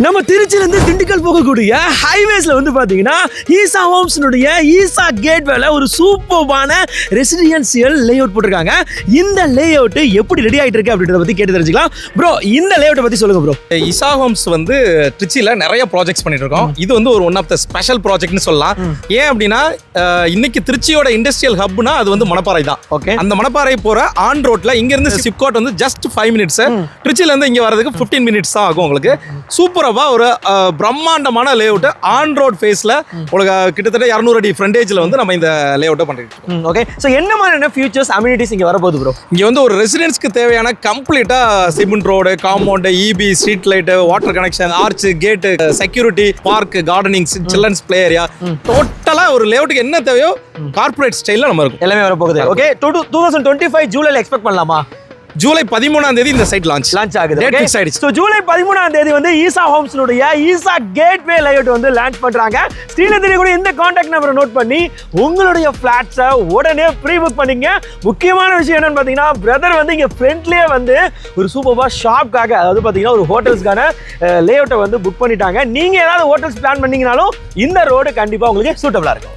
நம்ம திருச்சியிலிருந்து திண்டுக்கல் போகக்கூடிய ஹைவேஸ்ல வந்து பாத்தீங்கன்னா ஈசா ஹோம்ஸ்னுடைய ஈசா கேட்வேல ஒரு சூப்பர்பான ரெசிடென்சியல் லேஅவுட் போட்டிருக்காங்க. இந்த லேஅவுட் எப்படி ரெடி ஆயிட்டு இருக்கு அப்படின்றத பத்தி கேட்டு தெரிஞ்சுக்கலாம். ப்ரோ, இந்த லேஅவுட்டை பத்தி சொல்லுங்க ப்ரோ. ஈசா ஹோம்ஸ் வந்து திருச்சியில நிறைய ப்ராஜெக்ட்ஸ் பண்ணிட்டு இருக்கோம். இது வந்து ஒரு ஒன் ஆஃப் த ஸ்பெஷல் ப்ராஜெக்ட்னு சொல்லலாம். ஏன் அப்படின்னா இன்னைக்கு திருச்சியோட இண்டஸ்ட்ரியல் ஹப்னா அது வந்து மணப்பாறை தான். ஓகே, அந்த மணப்பாறை போற ஆன் ரோட்ல இங்க இருந்து சிப்காட் வந்து ஜஸ்ட் 5 மினிட்ஸ், திருச்சியில இருந்து இங்க வரதுக்கு 15 மினிட்ஸ் தான் ஆகும். உங்களுக்கு சூப்பரா ஒரு பிரம்மாண்டமான லேஅவுட் ஆன் ரோட் ஃபேஸ்ல உங்களுக்கு கிட்டத்தட்ட 200 அடி ஃப்ரண்டேஜ்ல வந்து நம்ம இந்த லேஅவுட்டை பண்ணிட்டு இருக்கோம். ஓகே, சோ என்ன மாதிரியான ஃபியூச்சர்ஸ் அம்யூனிட்டிஸ் இங்க வரப்போகுது ப்ரோ? இங்க வந்து ஒரு ரெசிடென்ஸ்க்கு தேவையான கம்ப்ளீட்டா cement road, compound, EB, street light, water connection, arch, gate, security, park, gardening, children's play area, டோட்டலா ஒரு லேஅவுட்டுக்கு என்ன தேவையோ கார்ப்பரேட் ஸ்டைல்ல நம்ம இருக்கும். எல்லாமே வரப்போகுது. ஓகே, 2025 ஜூலைல எக்ஸ்பெக்ட் பண்ணலாமா? ஜூலை 13ஆம் தேதி இந்த சைட் லான்ச் ஆகுது. டேட் ஃபிக்ஸ் ஆயிடுச்சு. சோ ஜூலை 13ஆம் தேதி வந்து ஈசா ஹோம்ஸ்னுடைய ஈசா கேட்வே லேஅவுட் வந்து லான்ச் பண்றாங்க. ஸ்கிரீன்ல தெரியக்கூடிய இந்த கான்டாக்ட் நம்பரை நோட் பண்ணி உங்களுடைய ஃபிளாட்ஸை உடனே ப்ரீ புக் பண்ணீங்க. முக்கியமான விஷயம் என்னன்னு பாத்தீங்கன்னா, பிரதர் வந்து இங்க ஃப்ரண்ட்லயே வந்து ஒரு சூப்பர்பா ஷாப்காக, அதாவது பாத்தீங்கன்னா ஒரு ஹோட்டல்ஸ்க்கான லேஅவுட்டை வந்து புக் பண்ணிட்டாங்க. நீங்க ஏதாவது ஹோட்டல்ஸ் பிளான் பண்ணீங்கனாலும் இந்த ரோடு கண்டிப்பா உங்களுக்கு சூட்டபிளா இருக்கும்.